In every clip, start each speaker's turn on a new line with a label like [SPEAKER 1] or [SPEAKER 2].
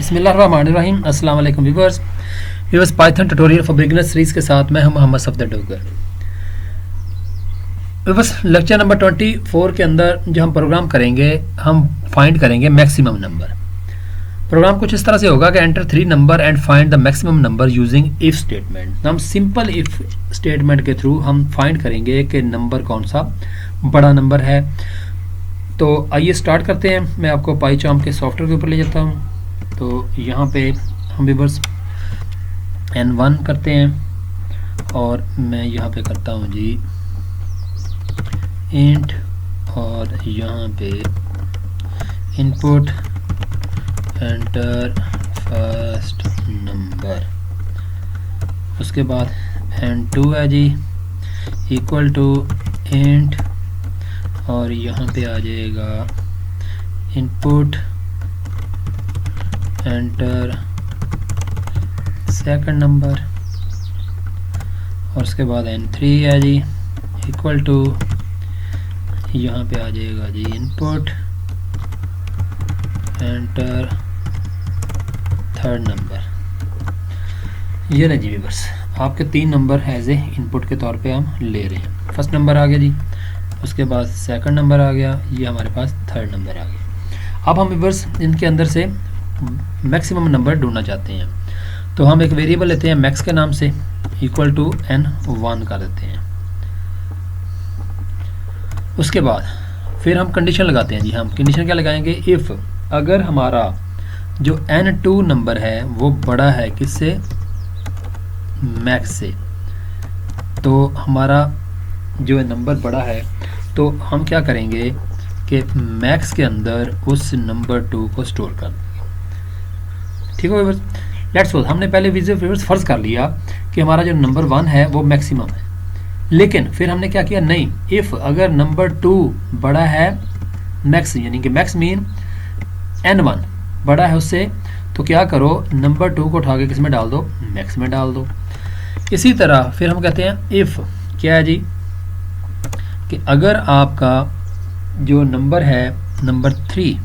[SPEAKER 1] बिस्मिल्लाहिर्रहमानिर्रहीम। अस्सलाम वालेकुम viewers Python tutorial for beginners series के साथ मैं हूं Mohammad Safdar Dogar. Viewers lecture number 24 के अंदर जो हम प्रोग्राम करेंगे, हम फाइंड करेंगे मैक्सिमम नंबर। प्रोग्राम कुछ इस तरह से होगा कि enter 3 number and find the maximum number using if statement. हम सिंपल इफ स्टेटमेंट के थ्रू हम फाइंड करेंगे कि नंबर कौन सा बड़ा नंबर है। तो आइए स्टार्ट करते हैं। मैं आपको पाईचार्म के सॉफ्टवेयर के ऊपर ले जाता हूँ। तो यहाँ पे हम व्यूअर्स N1 करते हैं और मैं यहाँ पे करता हूँ जी इंट, और यहाँ पे इनपुट एंटर फर्स्ट नंबर। उसके बाद N2 है जी इक्वल टू इंट, और यहाँ पे आ जाएगा इनपुट एंटर सेकंड नंबर, और उसके बाद N3 है जी इक्वल टू, यहाँ पे आ जाएगा जी इनपुट एंटर थर्ड नंबर। ये ना जी व्यूअर्स आपके 3 नंबर एज ए इनपुट के तौर पे हम ले रहे हैं। फर्स्ट नंबर आ गया जी, उसके बाद सेकंड नंबर आ गया, ये हमारे पास थर्ड नंबर आ गया। अब हम व्यूअर्स इनके अंदर से मैक्सिमम नंबर ढूंढना चाहते हैं। तो हम एक वेरिएबल लेते हैं मैक्स के नाम से, इक्वल टू N1 कर देते हैं। उसके बाद फिर हम कंडीशन लगाते हैं जी। हम कंडीशन क्या लगाएंगे, इफ़ अगर हमारा जो N2 नंबर है वो बड़ा है किससे, मैक्स से, तो हमारा जो नंबर बड़ा है तो हम क्या करेंगे कि मैक्स के अंदर उस नंबर 2 को स्टोर कर देंगे। ठीक है व्यूअर्स, लेट्स सपोज हमने पहले व्यूअर्स फर्ज कर लिया कि हमारा जो नंबर 1 है वो मैक्सिमम है, लेकिन फिर हमने क्या किया, नहीं, इफ़ अगर नंबर 2 बड़ा है मैक्स, यानी कि मैक्स मीन N1 बड़ा है उससे, तो क्या करो नंबर 2 को उठा के किस में डाल दो, मैक्स में डाल दो। इसी तरह फिर हम कहते हैं इफ़ क्या है जी कि अगर आपका जो नंबर है नंबर 3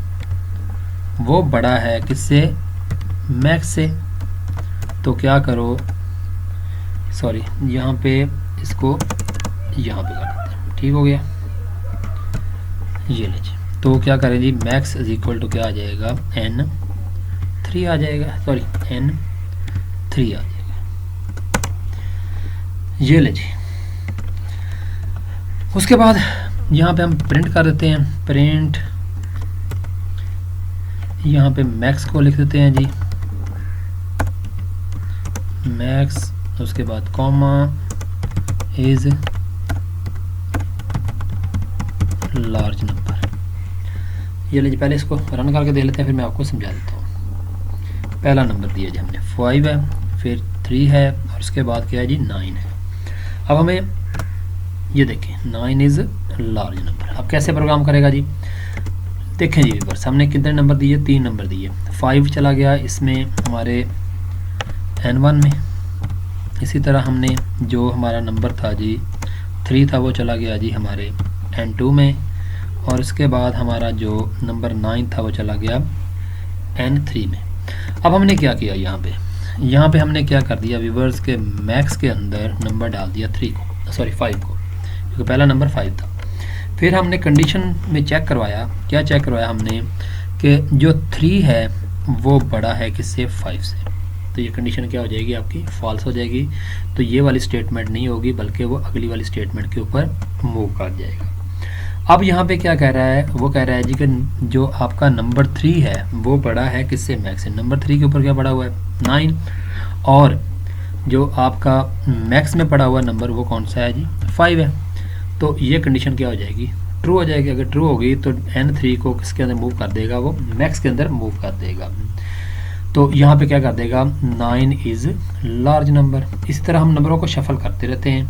[SPEAKER 1] वो बड़ा है किससे, मैक्स से, तो क्या करो, सॉरी यहाँ पे इसको यहाँ पे कर देते हैं। ठीक हो गया, ये लीजिए। तो क्या करें जी, मैक्स इज इक्वल टू क्या आ जाएगा, N3 आ जाएगा, सॉरी N3 आ जाएगा। ये लीजिए। उसके बाद यहाँ पे हम प्रिंट कर देते हैं, प्रिंट यहाँ पे मैक्स को लिख देते हैं जी, मैक्स, उसके बाद कॉमा इज लार्ज नंबर। ये लीजिए, पहले इसको रन करके देख लेते हैं, फिर मैं आपको समझा देता हूँ। पहला नंबर दिया जी हमने 5 है, फिर 3 है, और उसके बाद क्या है जी 9 है। अब हमें ये देखें 9 इज़ लार्ज नंबर। अब कैसे प्रोग्राम करेगा जी, देखें जी व्यूअर्स हमने कितने नंबर दिए, 3 नंबर दिए। 5 चला गया इसमें हमारे N1 में, इसी तरह हमने जो हमारा नंबर था जी 3 था वो चला गया जी हमारे N2 में, और उसके बाद हमारा जो नंबर 9 था वो चला गया N3 में। अब हमने क्या किया, यहाँ पे हमने क्या कर दिया व्यूअर्स के मैक्स के अंदर नंबर डाल दिया 3 को, सॉरी 5 को, क्योंकि पहला नंबर 5 था। फिर हमने कंडीशन में चेक करवाया, क्या चेक करवाया हमने कि जो 3 है वो बड़ा है किससे, 5 से, तो ये कंडीशन क्या हो जाएगी आपकी, फॉल्स हो जाएगी। तो ये वाली स्टेटमेंट नहीं होगी, बल्कि वो अगली वाली स्टेटमेंट के ऊपर मूव कर जाएगा। अब यहाँ पे क्या कह रहा है, वो कह रहा है जी कि जो आपका नंबर 3 है वो बड़ा है किससे, मैक्स से। नंबर 3 के ऊपर क्या पड़ा हुआ है, 9, और जो आपका मैक्स में पड़ा हुआ नंबर वो कौन सा है जी, 5 है। तो ये कंडीशन क्या हो जाएगी, ट्रू हो जाएगी। अगर ट्रू होगी तो N3 को किसके अंदर मूव कर देगा, वो मैक्स के अंदर मूव कर देगा। तो यहाँ पे क्या कर देगा, 9 इज़ लार्ज नंबर। इस तरह हम नंबरों को शफल करते रहते हैं।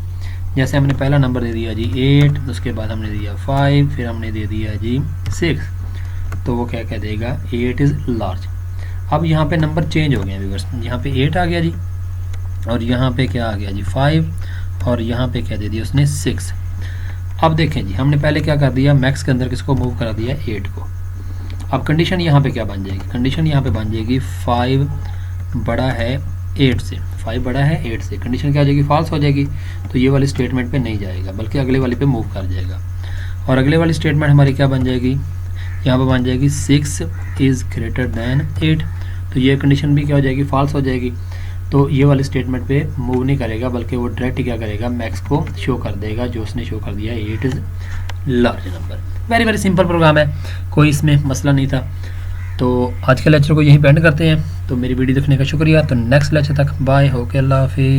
[SPEAKER 1] जैसे हमने पहला नंबर दे दिया जी 8, उसके बाद हमने दिया 5, फिर हमने दे दिया जी 6, तो वो क्या कह देगा, 8 इज़ लार्ज। अब यहाँ पे नंबर चेंज हो गए हैं व्यूअर्स, यहाँ पे 8 आ गया जी, और यहाँ पे क्या आ गया जी 5, और यहाँ पे क्या दे दिया उसने 6। अब देखें जी हमने पहले क्या कर दिया, मैक्स के अंदर किसको मूव करा दिया, 8 को, अब कंडीशन यहाँ पे क्या बन जाएगी, कंडीशन यहाँ पे बन जाएगी 5 बड़ा है 8 से, 5 बड़ा है 8 से, कंडीशन क्या हो जाएगी, फॉल्स हो जाएगी। तो ये वाली स्टेटमेंट पे नहीं जाएगा बल्कि अगले वाले पे मूव कर जाएगा। और अगले वाली स्टेटमेंट हमारी क्या बन जाएगी, यहाँ पे बन जाएगी 6 इज़ ग्रेटर दैन 8। तो ये कंडीशन भी क्या हो जाएगी, फॉल्स हो जाएगी। तो ये वाले स्टेटमेंट पे मूव नहीं करेगा बल्कि वो डायरेक्ट क्या करेगा, मैक्स को शो कर देगा जो उसने शो कर दिया 8 is large number. Very very simple program है, कोई इसमें मसला नहीं था। तो आज के लेक्चर को यहीं पे एंड करते हैं। तो मेरी वीडियो देखने का शुक्रिया। तो नेक्स्ट लेक्चर तक बाय, होके अल्लाह हाफिज़।